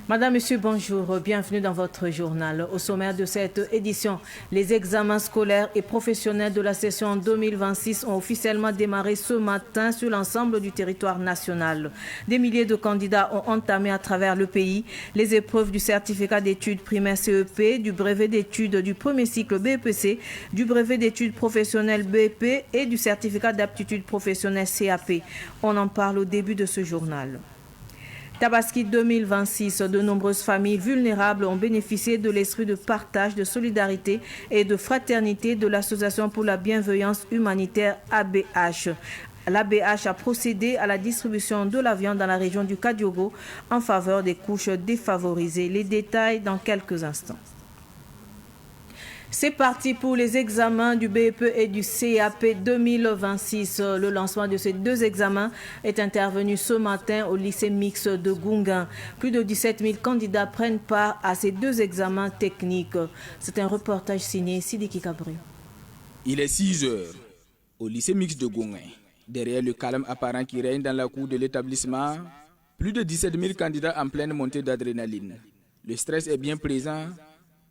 Madame, Monsieur, bonjour. Bienvenue dans votre journal. Au sommaire de cette édition, les examens scolaires et professionnels de la session 2026 ont officiellement démarré ce matin sur l'ensemble du territoire national. Des milliers de candidats ont entamé à travers le pays les épreuves du certificat d'études primaires CEP, du brevet d'études du premier cycle BEPC, du brevet d'études professionnelles BEP et du certificat d'aptitude professionnelle CAP. On en parle au début de ce journal. Tabaski 2026, de nombreuses familles vulnérables ont bénéficié de l'esprit de partage, de solidarité et de fraternité de l'Association pour la bienveillance humanitaire ABH. L'ABH a procédé à la distribution de la viande dans la région du Kadiogo en faveur des couches défavorisées. Les détails dans quelques instants. C'est parti pour les examens du BEP et du CAP 2026. Le lancement de ces deux examens est intervenu ce matin au lycée mixte de Gounguin. Plus de 17 000 candidats prennent part à ces deux examens techniques. C'est un reportage signé Sidiki Kabri. Il est 6 heures au lycée mixte de Gounguin. Derrière le calme apparent qui règne dans la cour de l'établissement, plus de 17 000 candidats en pleine montée d'adrénaline. Le stress est bien présent,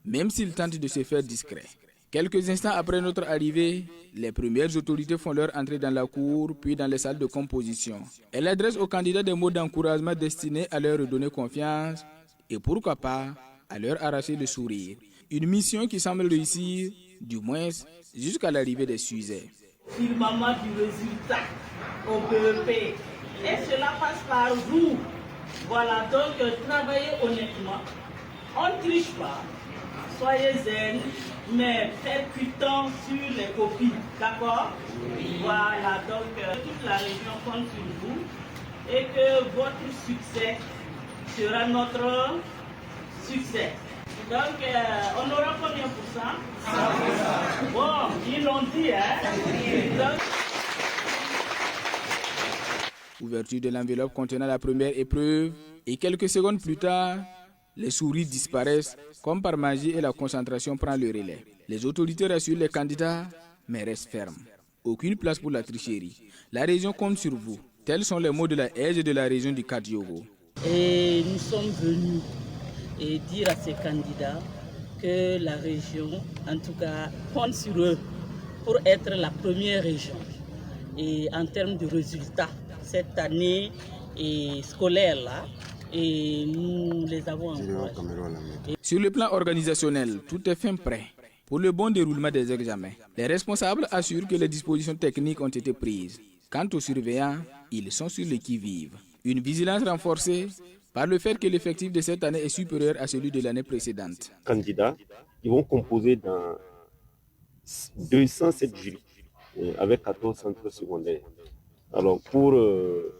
même s'ils tentent de se faire discrets. Quelques instants après notre arrivée, les premières autorités font leur entrée dans la cour, puis dans les salles de composition. Elles adressent aux candidats des mots d'encouragement destinés à leur redonner confiance et pourquoi pas à leur arracher le sourire. Une mission qui semble réussir, du moins jusqu'à l'arrivée des sujets. Firmament du résultat au BEP. Et cela passe par vous. Voilà, donc travaillez honnêtement. On ne triche pas. Soyez zen, mais percutant sur les copies. D'accord? Voilà, donc toute la région compte sur vous et que votre succès sera notre succès. Donc, on aura combien pour ça? Bon, ils l'ont dit, hein? Donc... Ouverture de l'enveloppe contenant la première épreuve et quelques secondes plus tard, les souris disparaissent comme par magie et la concentration prend le relais. Les autorités rassurent les candidats, mais restent fermes. Aucune place pour la tricherie. La région compte sur vous. Tels sont les mots de la Aise de la région du Kadiogo. Et nous sommes venus dire à ces candidats que la région, en tout cas, compte sur eux pour être la première région. Et en termes de résultats, cette année scolaire-là, et nous les avons encouragés. Sur le plan organisationnel, tout est fin prêt pour le bon déroulement des examens. Les responsables assurent que les dispositions techniques ont été prises. Quant aux surveillants, ils sont sur le qui-vive. Une vigilance renforcée par le fait que l'effectif de cette année est supérieur à celui de l'année précédente. Candidats, ils vont composer dans 207 jurys avec 14 centres secondaires. Alors pour le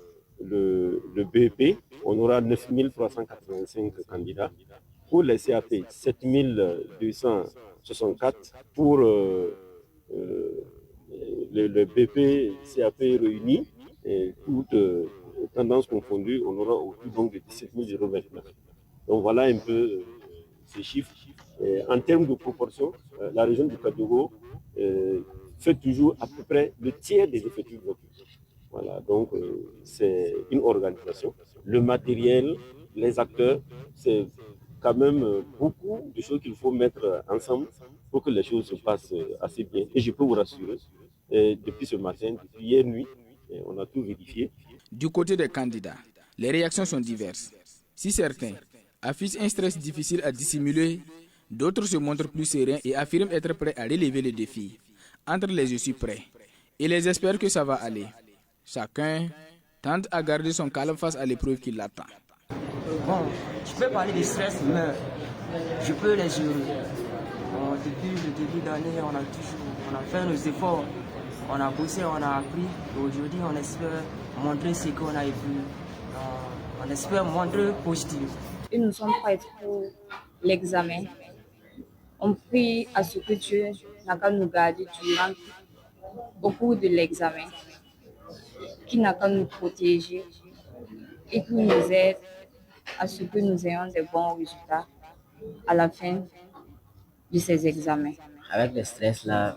BEP, on aura 9 385 candidats. Pour les CAP, 7 264. Pour le BP, CAP réunis, toutes tendances confondues, on aura autour donc de 17 029. Donc voilà un peu ces chiffres. En termes de proportion, la région du Kadiogo fait toujours à peu près le tiers des effectifs votés. Voilà, donc c'est une organisation. Le matériel, les acteurs, c'est quand même beaucoup de choses qu'il faut mettre ensemble pour que les choses se passent assez bien. Et je peux vous rassurer, depuis ce matin, depuis hier nuit, on a tout vérifié. Du côté des candidats, les réactions sont diverses. Si certains affichent un stress difficile à dissimuler, d'autres se montrent plus sereins et affirment être prêts à relever le défi. Entre les je suis prêt et les espèrent que ça va aller. Chacun tente à garder son calme face à l'épreuve qui l'attend. Bon, je peux parler de stress, mais je peux les gérer. Depuis le début d'année, on a fait nos efforts, on a bossé, on a appris. Aujourd'hui, on espère montrer ce qu'on a vu. On espère montrer positif. Et nous sommes prêts pour l'examen. On prie à ce que Dieu n'a qu'à nous garder durant au cours de l'examen, qui n'a qu'à nous protéger et qui nous aide à ce que nous ayons des bons résultats à la fin de ces examens. Avec le stress là,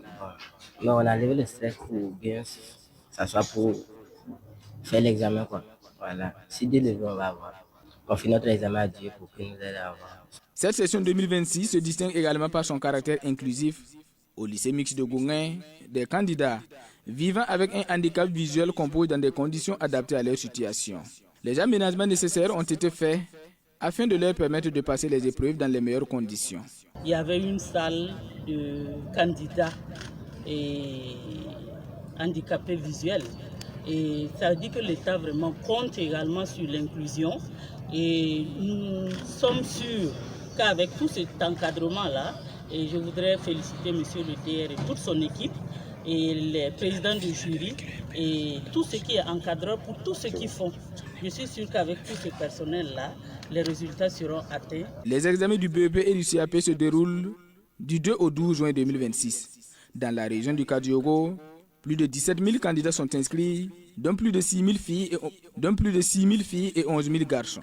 mais on a levé le stress pour bien s'asseoir pour faire l'examen quoi. Voilà. Si Dieu le veut, on va avoir. On fait notre examen à Dieu pour qu'il nous aide à avoir. Cette session 2026 se distingue également par son caractère inclusif. Au lycée mixte de Goungin, des candidats vivant avec un handicap visuel composent dans des conditions adaptées à leur situation. Les aménagements nécessaires ont été faits afin de leur permettre de passer les épreuves dans les meilleures conditions. Il y avait une salle de candidats et handicapés visuels. Et ça veut dire que l'État vraiment compte également sur l'inclusion. Et nous sommes sûrs qu'avec tout cet encadrement-là, et je voudrais féliciter M. le DR et toute son équipe, et les présidents du jury, et tout ce qui est encadreur pour tout ce qu'ils font. Je suis sûr qu'avec tout ce personnel-là, les résultats seront atteints. Les examens du BEP et du CAP se déroulent du 2 au 12 juin 2026. Dans la région du Kadiogo, plus de 17 000 candidats sont inscrits, dont plus de 6 000 filles et 11 000 garçons.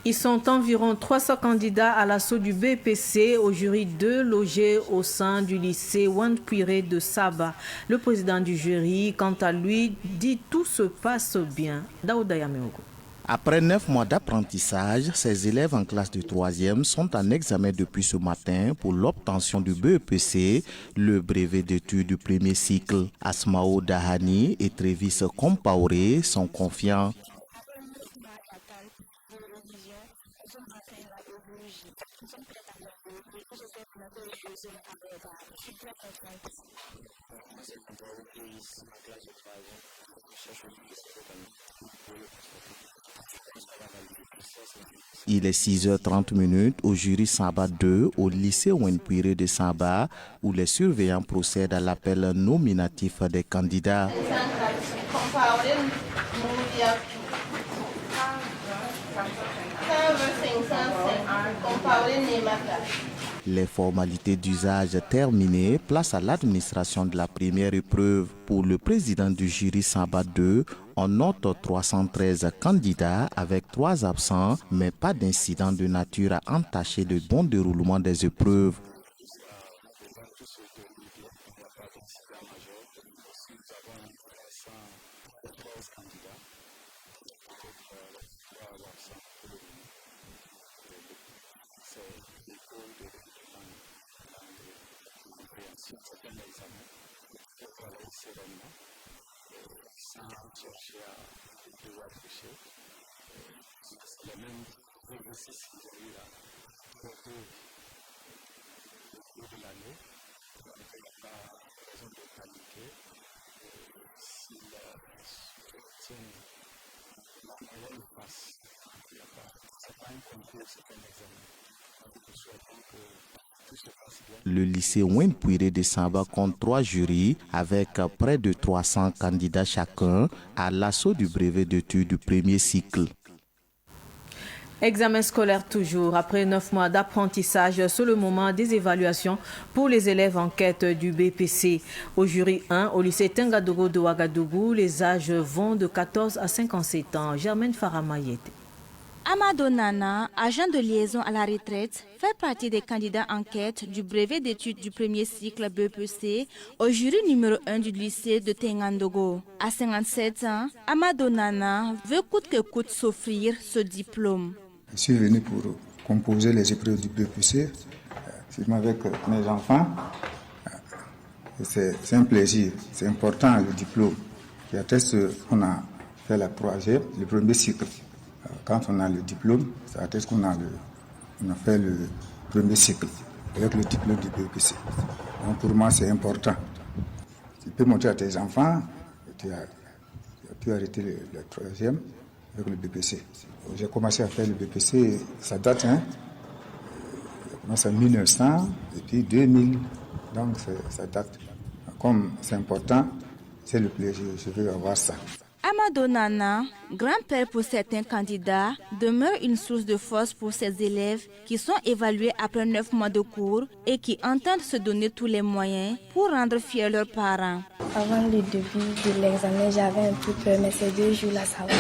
Ils sont environ 300 candidats à l'assaut du BPC au jury 2 logés au sein du lycée Wandpire de Saba. Le président du jury, quant à lui, dit tout se passe bien. Daouda Yameogo. Après 9 mois d'apprentissage, ces élèves en classe de 3e sont en examen depuis ce matin pour l'obtention du BEPC, le brevet d'études du premier cycle. Asmao Dahani et Trevis Compaoré sont confiants. Il est 6h30 au jury Saba 2 au lycée Wandpire de Saba où les surveillants procèdent à l'appel nominatif des candidats. Les formalités d'usage terminées, place à l'administration de la première épreuve. Pour le président du jury Saba 2, on note 313 candidats avec 3 absents, mais pas d'incident de nature à entacher le bon déroulement des épreuves. Le lycée Wandpire de Saba compte 3 jurys avec près de 300 candidats chacun à l'assaut du brevet d'études du premier cycle. Examen scolaire toujours. Après 9 mois d'apprentissage, c'est le moment des évaluations pour les élèves en quête du BPC. Au jury 1, au lycée Tengadogo de Ouagadougou, les âges vont de 14 à 57 ans. Germaine Faramayete. Amadou Nana, agent de liaison à la retraite, fait partie des candidats en quête du brevet d'études du premier cycle BPC au jury numéro 1 du lycée de Tengandogo. À 57 ans, Amadou Nana veut coûte que coûte s'offrir ce diplôme. Je suis venu pour composer les épreuves du BPC, avec mes enfants. C'est un plaisir, c'est important le diplôme qui atteste qu'on a fait la troisième, le premier cycle. Quand on a le diplôme, ça atteste qu'on a fait le premier cycle avec le diplôme du BPC. Donc pour moi, c'est important. Tu peux montrer à tes enfants que tu as arrêté le troisième avec le BPC. J'ai commencé à faire le BPC, ça date, j'ai commencé en 1900 et puis 2000, donc ça date. Comme c'est important, c'est le plaisir, je veux avoir ça. Amadou Nana, grand-père pour certains candidats, demeure une source de force pour ses élèves qui sont évalués après 9 mois de cours et qui entendent se donner tous les moyens pour rendre fiers leurs parents. Avant le début de l'examen, j'avais un peu peur, mais ces 2 jours-là, ça va.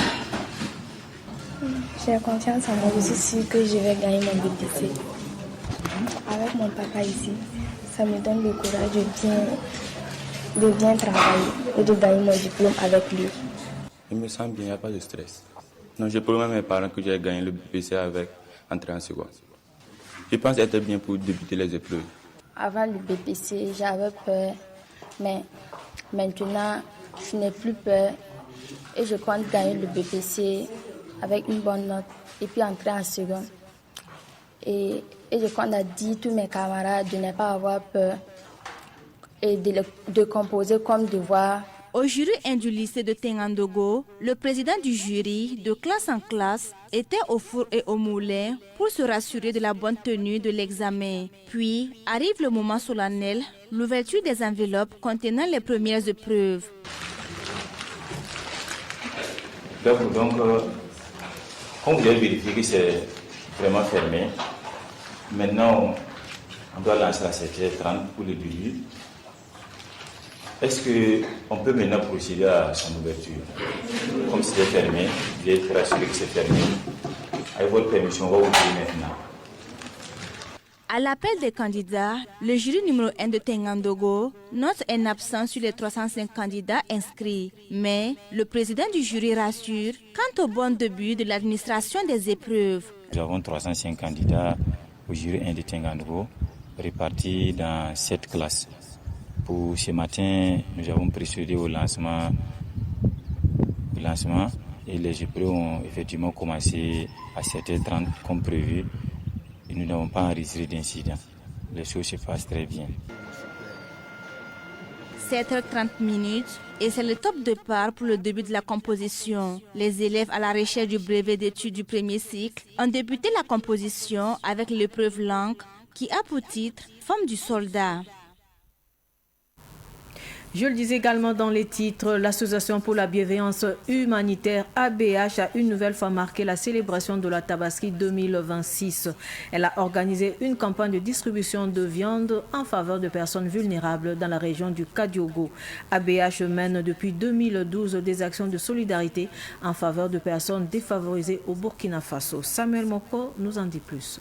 J'ai confiance en moi, je suis sûre que je vais gagner mon BPC. Avec mon papa ici, ça me donne le courage de bien travailler et de gagner mon diplôme avec lui. Je me sens bien, il n'y a pas de stress. Non, je promets à mes parents que j'ai gagné le BPC avec entrée en seconde. Je pense être bien pour débuter les épreuves. Avant le BPC, j'avais peur, mais maintenant, je n'ai plus peur et je compte gagner le BPC avec une bonne note et puis entrer en seconde. Et je compte à dire à tous mes camarades de ne pas avoir peur et de composer comme devoir. Au jury 1 du lycée de Tengandogo, le président du jury, de classe en classe, était au four et au moulin pour se rassurer de la bonne tenue de l'examen. Puis arrive le moment solennel, l'ouverture des enveloppes contenant les premières épreuves. Donc, on voulait vérifier que c'est vraiment fermé. Maintenant, on doit lancer à 7h30 pour le début. Est-ce qu'on peut maintenant procéder à son ouverture? Comme c'était fermé, il est rassuré que c'est fermé. Avec votre permission, on va ouvrir maintenant. À l'appel des candidats, le jury numéro 1 de Tengandogo note un absent sur les 305 candidats inscrits. Mais le président du jury rassure quant au bon début de l'administration des épreuves. Nous avons 305 candidats au jury 1 de Tengandogo, répartis dans 7 classes. Pour ce matin, nous avons procédé au lancement et les épreuves ont effectivement commencé à 7h30 comme prévu. Et nous n'avons pas enregistré d'incident. Les choses se passent très bien. 7h30 et c'est le top départ pour le début de la composition. Les élèves à la recherche du brevet d'études du premier cycle ont débuté la composition avec l'épreuve langue qui a pour titre « Femme du soldat ». Je le disais également dans les titres, l'Association pour la bienveillance humanitaire ABH a une nouvelle fois marqué la célébration de la Tabaski 2026. Elle a organisé une campagne de distribution de viande en faveur de personnes vulnérables dans la région du Kadiogo. ABH mène depuis 2012 des actions de solidarité en faveur de personnes défavorisées au Burkina Faso. Samuel Moko nous en dit plus.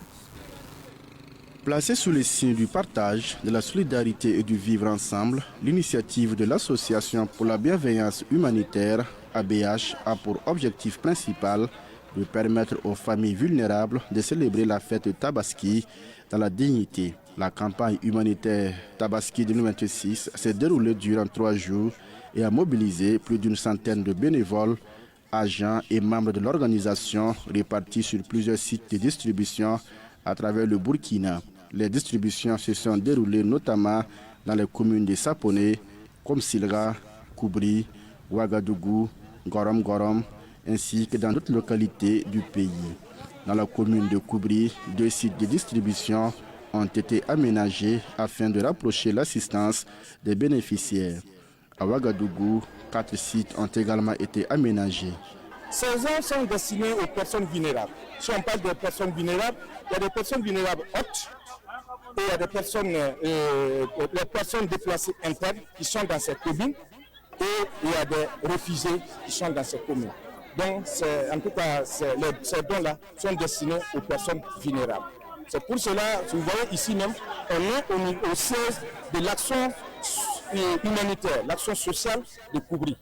Placée sous le signe du partage, de la solidarité et du vivre ensemble, l'initiative de l'Association pour la bienveillance humanitaire, ABH, a pour objectif principal de permettre aux familles vulnérables de célébrer la fête de Tabaski dans la dignité. La campagne humanitaire Tabaski 2026 s'est déroulée durant 3 jours et a mobilisé plus d'une centaine de bénévoles, agents et membres de l'organisation répartis sur plusieurs sites de distribution à travers le Burkina. Les distributions se sont déroulées notamment dans les communes de Sapone, Komsilga, Koubri, Ouagadougou, Gorom, ainsi que dans d'autres localités du pays. Dans la commune de Koubri, 2 sites de distribution ont été aménagés afin de rapprocher l'assistance des bénéficiaires. À Ouagadougou, 4 sites ont également été aménagés. Ces zones sont destinées aux personnes vulnérables. Si on parle de personnes vulnérables, il y a des personnes vulnérables hautes et il y a des personnes, les personnes déplacées internes qui sont dans ces communes et il y a des réfugiés qui sont dans ces communes. Donc, en tout cas, ces dons-là sont destinés aux personnes vulnérables. C'est pour cela, vous voyez ici même, on est au siège de l'action humanitaire, l'action sociale de Koubri.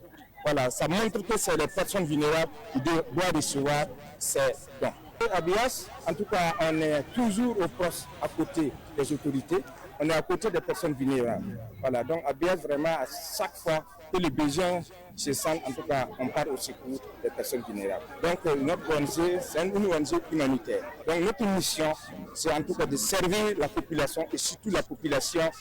Voilà, ça montre que c'est les personnes vulnérables qui doivent recevoir ces dons. À Bias, en tout cas, on est toujours au poste à côté des autorités, on est à côté des personnes vulnérables. Voilà, donc à Bias, vraiment, à chaque fois que les besoins se sentent, en tout cas, on part au secours des personnes vulnérables. Donc notre ONG, c'est une ONG humanitaire. Donc notre mission, c'est en tout cas de servir la population et surtout la population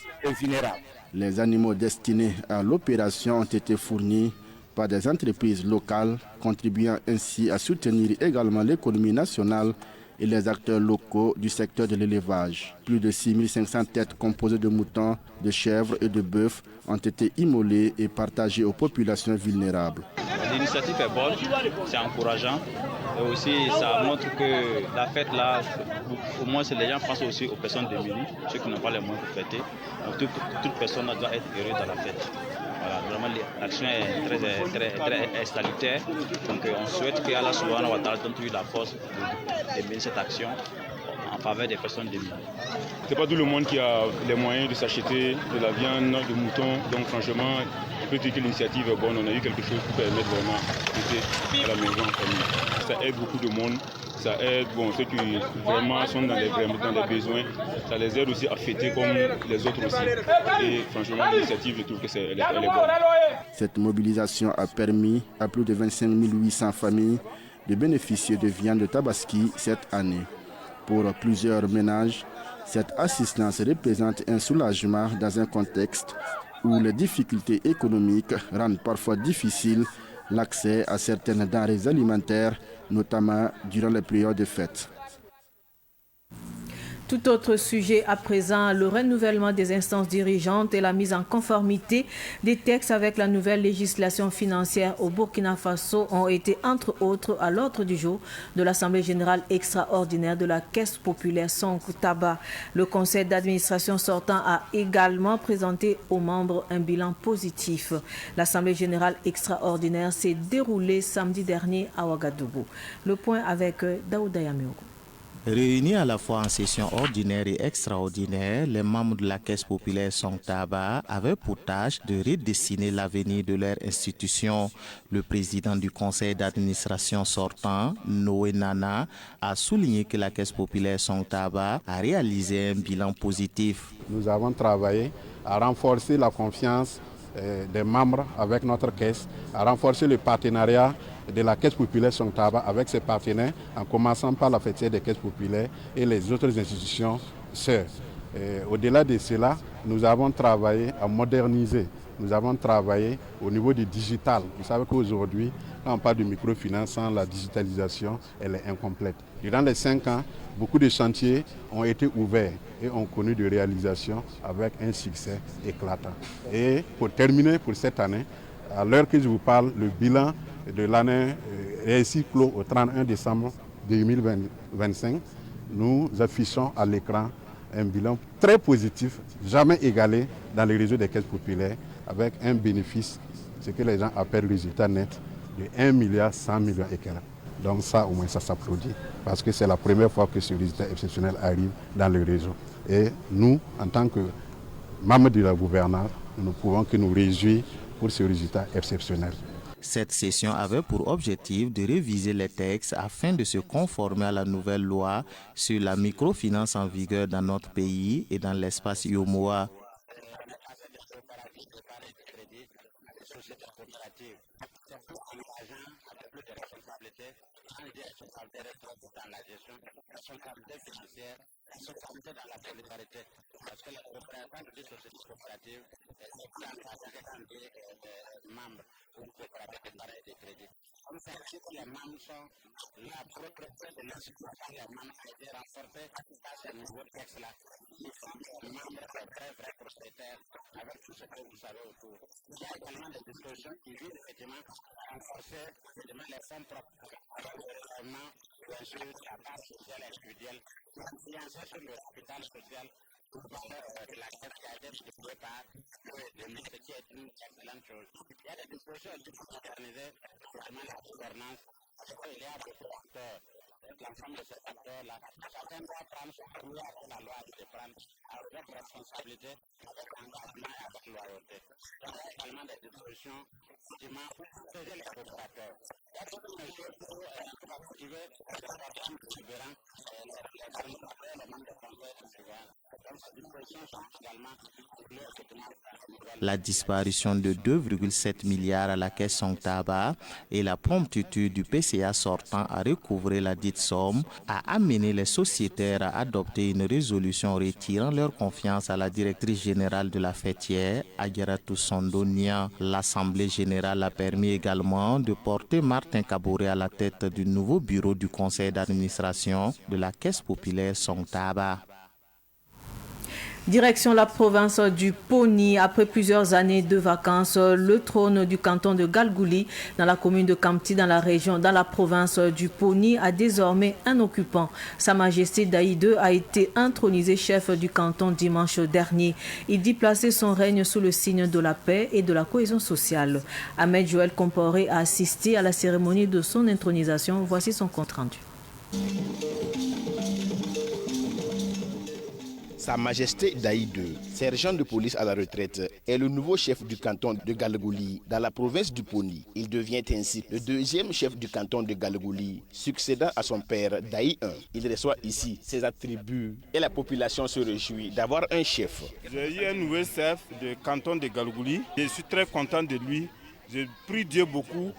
vulnérable. Les animaux destinés à l'opération ont été fournis par des entreprises locales, contribuant ainsi à soutenir également l'économie nationale et les acteurs locaux du secteur de l'élevage. Plus de 6500 têtes composées de moutons, de chèvres et de bœufs ont été immolées et partagées aux populations vulnérables. L'initiative est bonne, c'est encourageant et aussi ça montre que la fête là, au moins les gens pensent aussi aux personnes démunies, ceux qui n'ont pas les moyens pour fêter. Donc toute personne doit être heureuse dans la fête. Voilà, vraiment l'action est très salutaire. Donc on souhaite qu'Allah Subhanahu wa Ta'ala donne toujours la force de mener cette action en faveur des personnes démunies. C'est pas tout le monde qui a les moyens de s'acheter de la viande, de mouton. Donc franchement, peux dire que l'initiative est bonne. On a eu quelque chose pour permettre vraiment d'être à la maison en famille. Ça aide beaucoup de monde. Ça aide ceux qui vraiment sont dans les besoins. Ça les aide aussi à fêter comme les autres aussi. Et franchement, l'initiative, je trouve qu'elle est bonne. Cette mobilisation a permis à plus de 25 800 familles de bénéficier de viande de tabaski cette année. Pour plusieurs ménages, cette assistance représente un soulagement dans un contexte où les difficultés économiques rendent parfois difficile l'accès à certaines denrées alimentaires, notamment durant les périodes de fête. Tout autre sujet à présent, le renouvellement des instances dirigeantes et la mise en conformité des textes avec la nouvelle législation financière au Burkina Faso ont été entre autres à l'ordre du jour de l'Assemblée générale extraordinaire de la Caisse populaire Sonkutaba. Le conseil d'administration sortant a également présenté aux membres un bilan positif. L'Assemblée générale extraordinaire s'est déroulée samedi dernier à Ouagadougou. Le point avec Daouda Yamiogo. Réunis à la fois en session ordinaire et extraordinaire, les membres de la Caisse populaire Sonkutaba avaient pour tâche de redessiner l'avenir de leur institution. Le président du conseil d'administration sortant, Noé Nana, a souligné que la Caisse populaire Sonkutaba a réalisé un bilan positif. Nous avons travaillé à renforcer la confiance des membres avec notre caisse, à renforcer le partenariat de la Caisse populaire Sonkutaba avec ses partenaires, en commençant par la fêtière des caisses populaires et les autres institutions sœurs. Au-delà de cela, nous avons travaillé à moderniser. Nous avons travaillé au niveau du digital. Vous savez qu'aujourd'hui, quand on parle de microfinance, sans la digitalisation, elle est incomplète. Durant les 5 ans, beaucoup de chantiers ont été ouverts et ont connu de réalisations avec un succès éclatant. Et pour terminer pour cette année, à l'heure que je vous parle, le bilan de l'année réussi clos au 31 décembre 2025, nous affichons à l'écran un bilan très positif, jamais égalé dans les réseaux des caisses populaires, avec un bénéfice, ce que les gens appellent résultat net, de 1,1 milliard et quelques. Donc ça, au moins, ça s'applaudit, parce que c'est la première fois que ce résultat exceptionnel arrive dans le réseau. Et nous, en tant que membres de la gouvernance, nous ne pouvons que nous réjouir pour ce résultat exceptionnel. Cette session avait pour objectif de réviser les textes afin de se conformer à la nouvelle loi sur la microfinance en vigueur dans notre pays et dans l'espace IOMOA. Les membres sont la propriété de l'institution, les membres ont été renforcés par ce nouveau texte-là. Ils sont des membres très vrais propriétaires avec tout ce que vous savez autour. Il y a également des dispositions qui visent effectivement à renforcer les fonds propres. Alors, bien sûr, la base sociale et individuelle, influencer sur le capital social pour de la caisse qui a été distribuée par le ministre, qui est une excellente chose. Il y a des dispositions qui sont modernisées vraiment la gouvernance. Il y a beaucoup d'acteurs. L'ensemble de ces acteurs-là, chacun doit prendre son rôle avec la loi de prendre avec responsabilité, avec engagement et avec loyauté. Il y a également des dispositions pour protéger les coopérateurs. Il y a toutes les mesures pour activer les programmes de souverains, les membres de conseil de souverains. Donc ces dispositions sont également la disparition de 2,7 milliards à la caisse Sonkutaba et la promptitude du PCA sortant à recouvrer la dite somme a amené les sociétaires à adopter une résolution retirant leur confiance à la directrice générale de la fêtière, Adjaratou Sondonia. L'Assemblée générale a permis également de porter Martin Kaboré à la tête du nouveau bureau du conseil d'administration de la Caisse populaire Sonkutaba. Direction la province du Poni. Après plusieurs années de vacances, le trône du canton de Galgouli, dans la commune de Kamti, dans la province du Poni, a désormais un occupant. Sa Majesté Daï II a été intronisé chef du canton dimanche dernier. Il dit placer son règne sous le signe de la paix et de la cohésion sociale. Ahmed Joël Comporé a assisté à la cérémonie de son intronisation. Voici son compte rendu. Sa Majesté Daï II, sergent de police à la retraite, est le nouveau chef du canton de Galgouli dans la province du Poni. Il devient ainsi le deuxième chef du canton de Galgouli, succédant à son père Daï I. Il reçoit ici ses attributs et la population se réjouit d'avoir un chef. J'ai eu un nouveau chef du canton de Galgouli. Je suis très content de lui. Je prie Dieu beaucoup.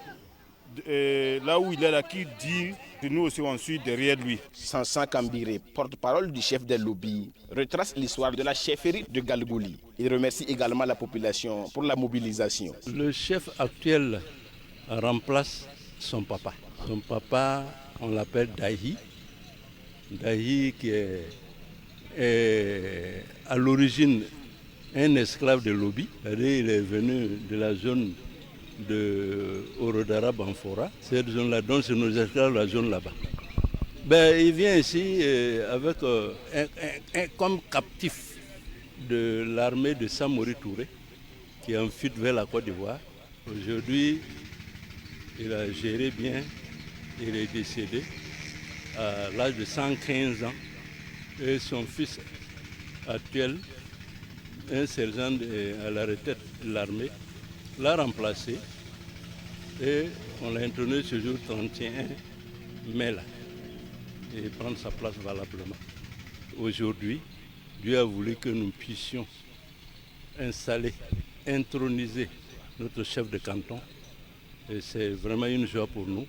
Là où il est là, qui dit que nous aussi on suit derrière lui. Sansan Kambiré, porte-parole du chef des lobbies, retrace l'histoire de la chefferie de Galgouli. Il remercie également la population pour la mobilisation. Le chef actuel remplace son papa. Son papa, on l'appelle Dahi. Dahi qui est à l'origine un esclave de lobby. Il est venu de la zone de Orodara Banfora, cette zone-là, donc c'est nos esclaves, la zone là-bas. Il vient ici avec comme captif de l'armée de Samori Touré, qui est en fuite vers la Côte d'Ivoire. Aujourd'hui, il a géré bien, il est décédé à l'âge de 115 ans. Et son fils actuel, un sergent à la retraite de l'armée, l'a remplacé et on l'a intronisé ce jour 31 mai là, et prendre sa place valablement. Aujourd'hui, Dieu a voulu que nous puissions installer, introniser notre chef de canton et c'est vraiment une joie pour nous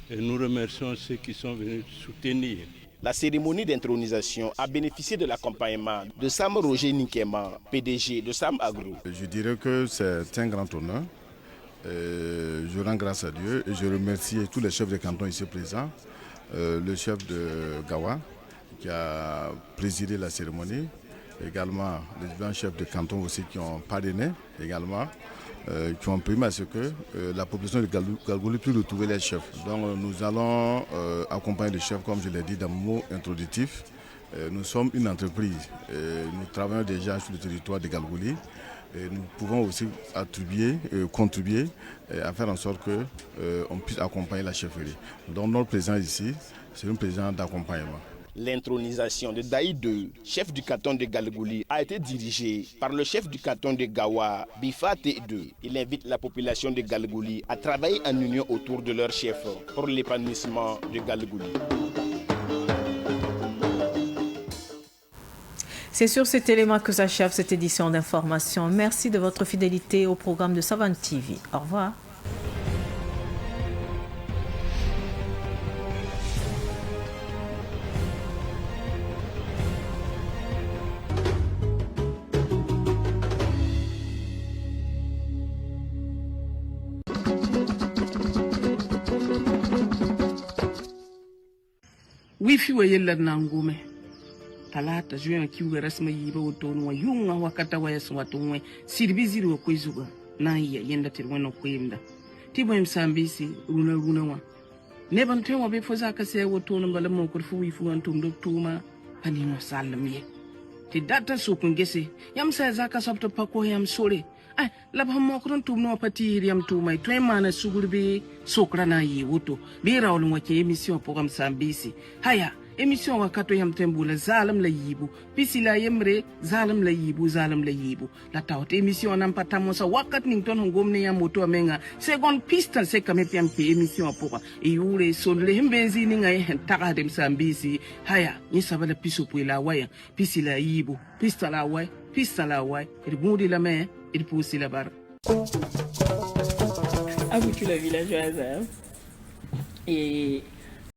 et nous remercions ceux qui sont venus soutenir. La cérémonie d'intronisation a bénéficié de l'accompagnement de Sam Roger Nikema, PDG de Sam Agro. Je dirais que c'est un grand honneur. Je rends grâce à Dieu et je remercie tous les chefs de canton ici présents, le chef de Gawa qui a présidé la cérémonie, également les différents chefs de canton aussi qui ont parrainé également, qui ont permis à ce que la population de Galgouli puisse retrouver les chefs. Donc nous allons accompagner les chefs, comme je l'ai dit dans mon mot introductif. Nous sommes une entreprise, nous travaillons déjà sur le territoire de Galgouli. Et nous pouvons aussi contribuer à faire en sorte qu'on puisse accompagner la chefferie. Donc notre présence ici, c'est une présence d'accompagnement. L'intronisation de Daï II, chef du canton de Galgouli, a été dirigée par le chef du canton de Gawa, Bifate II. Il invite la population de Galgouli à travailler en union autour de leur chef pour l'épanouissement de Galgouli. C'est sur cet élément que s'achève cette édition d'information. Merci de votre fidélité au programme de Savane TV. Au revoir. Wifi wa yella nangume. Talata juin kiwe rasma yiba otonwa yunga wakata wa yasu watonwe siribiziri okwezuga na iya yenda tirweno kwemda tibo msambisi runa wa neban tewa be foza ka se wotono bala mo kurfu wifu antum doktuma panino salamiye ti data so kungese yam sa zaka sabto pako yam sore ai labha mo kron tumno pati yam tumai twemana sugurbe sokra na yi woto bi rawlo wake emission program sambisi haya émission wakato yam tembula zalam la yibu pisila yemre zalam la yibu la tawte émission nam patamo sa wakat ning ton ngomne yam moto menga second piste se kam piam pe émission pour e yure sonle hembenzi ni ngai hen taka dem sambisi haya ni sabala piso puila waya pisila yibu pista la way et boudi la main et poussi la barre. Avec la villageoise et